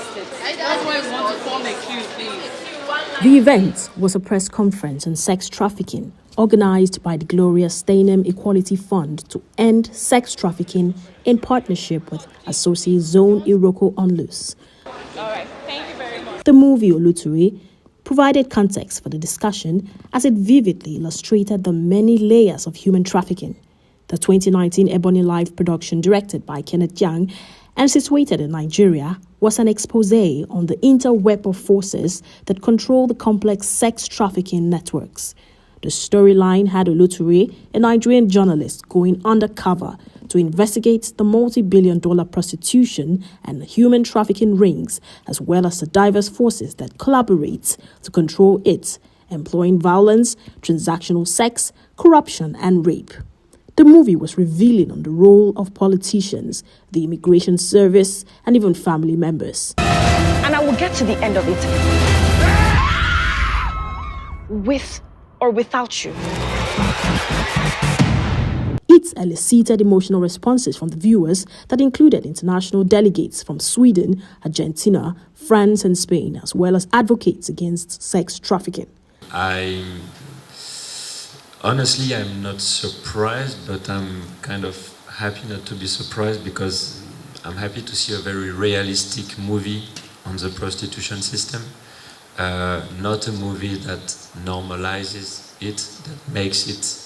That's why we want to form a queue, please. The event was a press conference on sex trafficking organized by the GLORIA STEINEM Equality Fund to end sex trafficking in partnership with Associate Zone Iroko on Loose. All right, thank you very much. The movie OLOTURE provided context for the discussion as it vividly illustrated the many layers of human trafficking. The 2019 Ebony Live production, directed by Kenneth Yang and situated in Nigeria, was an expose on the interweb of forces that control the complex sex trafficking networks. The storyline had OLOTURE, a Nigerian journalist, going undercover to investigate the multi-billion-dollar prostitution and human trafficking rings, as well as the diverse forces that collaborate to control it, employing violence, transactional sex, corruption, and rape. The movie was revealing on the role of politicians, the immigration service, and even family members. And I will get to the end of it. With or without you. It elicited emotional responses from the viewers that included international delegates from Sweden, Argentina, France, and Spain, as well as advocates against sex trafficking. Honestly, I'm not surprised, but I'm kind of happy not to be surprised because I'm happy to see a very realistic movie on the prostitution system. Not a movie that normalizes it, that makes it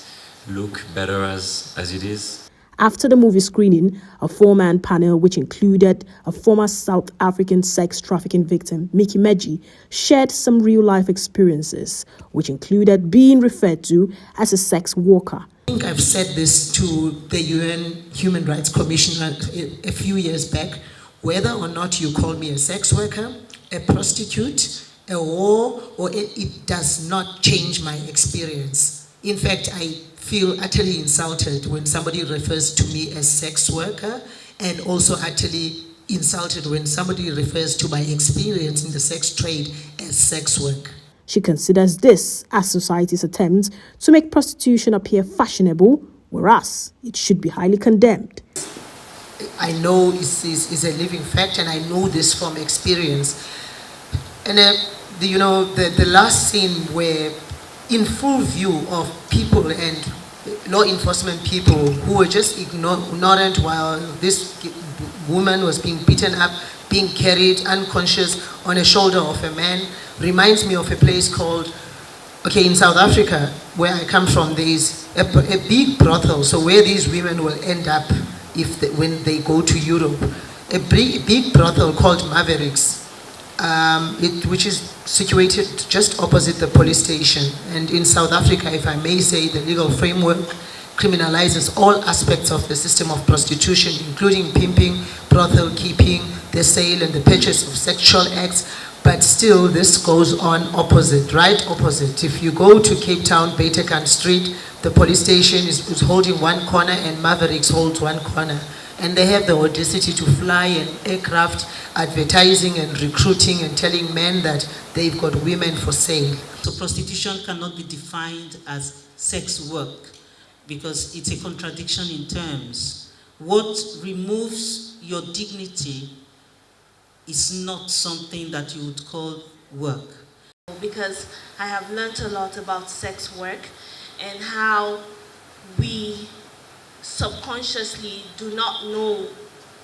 look better as it is. After the movie screening, a four-man panel, which included a former South African sex trafficking victim, Mickey Meji, shared some real-life experiences, which included being referred to as a sex worker. I think I've said this to the UN Human Rights Commissioner a few years back. Whether or not you call me a sex worker, a prostitute, a whore, or it does not change my experience. In fact, I feel utterly insulted when somebody refers to me as sex worker, and also utterly insulted when somebody refers to my experience in the sex trade as sex work. She considers this as society's attempt to make prostitution appear fashionable, whereas it should be highly condemned. I know it's a living fact, and I know this from experience. And the last scene where, in full view of people and law enforcement people who were just ignorant while this woman was being beaten up, being carried unconscious on the shoulder of a man, reminds me of a place called, in South Africa, where I come from, there is a big brothel, so where these women will end up when they go to Europe. A big brothel called Mavericks, which is situated just opposite the police station. And in South Africa, if I may say, the legal framework criminalizes all aspects of the system of prostitution, including pimping, brothel keeping, the sale and the purchase of sexual acts. But still, this goes on opposite, right opposite. If you go to Cape Town, Batekan Street, the police station is holding one corner and Mavericks holds one corner. And they have the audacity to fly an aircraft advertising and recruiting and telling men that they've got women for sale. So prostitution cannot be defined as sex work because it's a contradiction in terms. What removes your dignity is not something that you would call work. Because I have learned a lot about sex work and how we subconsciously do not know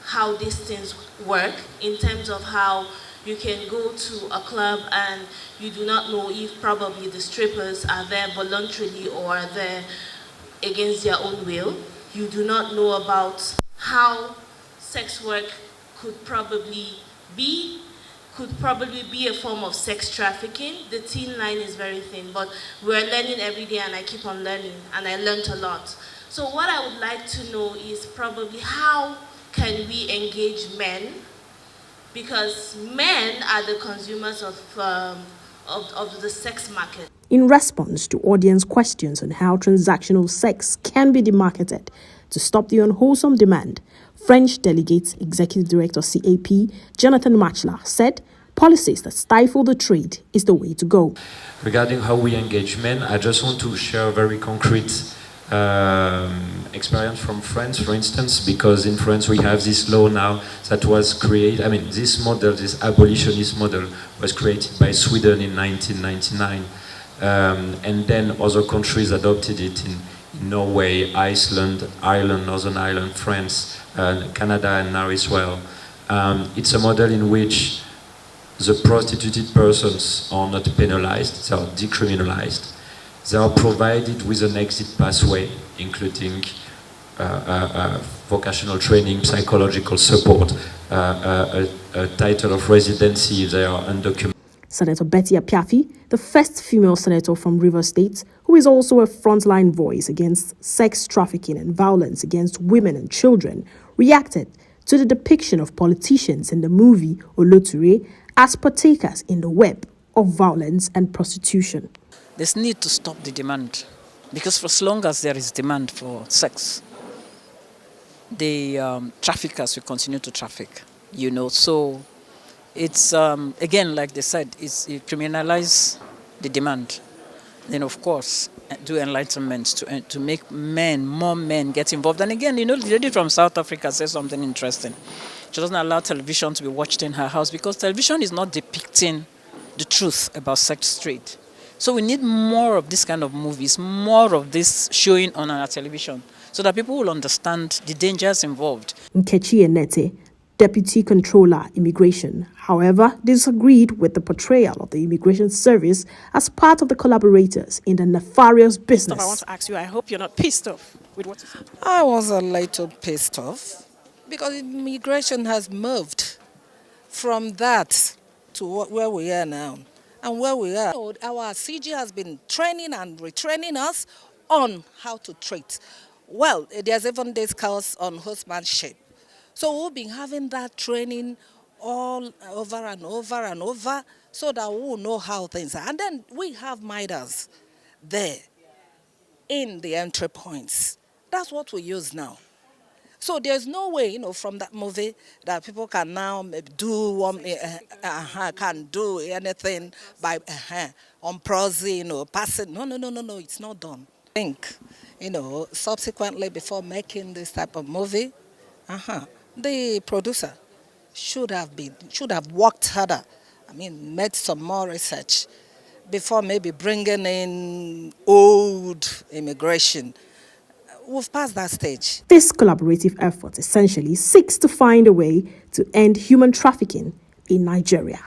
how these things work, in terms of how you can go to a club and you do not know if probably the strippers are there voluntarily or are there against their own will. You do not know about how sex work could probably be a form of sex trafficking. The thin line is very thin, but we're learning every day, and I keep on learning, and I learned a lot. So what I would like to know is probably how can we engage men, because men are the consumers of the sex market. In response to audience questions on how transactional sex can be demarketed to stop the unwholesome demand, French Delegate Executive Director CAP Jonathan Machla said policies that stifle the trade is the way to go. Regarding how we engage men, I just want to share a very concrete experience from France, for instance, because in France we have this law now that was created. I mean, this model, this abolitionist model, was created by Sweden in 1999, and then other countries adopted it in Norway, Iceland, Ireland, Northern Ireland, France, Canada, and now as well. It's a model in which the prostituted persons are not penalized, they are decriminalized. They are provided with an exit pathway, including vocational training, psychological support, a title of residency if they are undocumented. Senator Betty Apiafi, the first female senator from Rivers State, who is also a frontline voice against sex trafficking and violence against women and children, reacted to the depiction of politicians in the movie OLOTURE as partakers in the web of violence and prostitution. There's need to stop the demand, because for as long as there is demand for sex, the traffickers will continue to traffic, you know. So it's, again, like they said, it criminalize the demand. Then, of course, do enlightenment to make more men get involved. And again, you know, the lady from South Africa said something interesting. She doesn't allow television to be watched in her house because television is not depicting the truth about sex trade. So we need more of this kind of movies, more of this showing on our television, so that people will understand the dangers involved. Nkechi Enete, Deputy Controller, Immigration, however, disagreed with the portrayal of the Immigration Service as part of the collaborators in the nefarious business. I want to ask you, I hope you're not pissed off with what you said. I was a little pissed off because immigration has moved from that to where we are now. And where we are, our CG has been training and retraining us on how to treat. Well, there's even this course on horsemanship. So we've been having that training all over and over and over so that we will know how things are. And then we have MIDAs there in the entry points. That's what we use now. So there's no way, you know, from that movie that people can now do can do anything by on prosy, you know, passing. No, it's not done. I think, you know, subsequently before making this type of movie, the producer should have worked harder. I mean, made some more research before maybe bringing in old immigration. We've passed that stage. This collaborative effort essentially seeks to find a way to end human trafficking in Nigeria.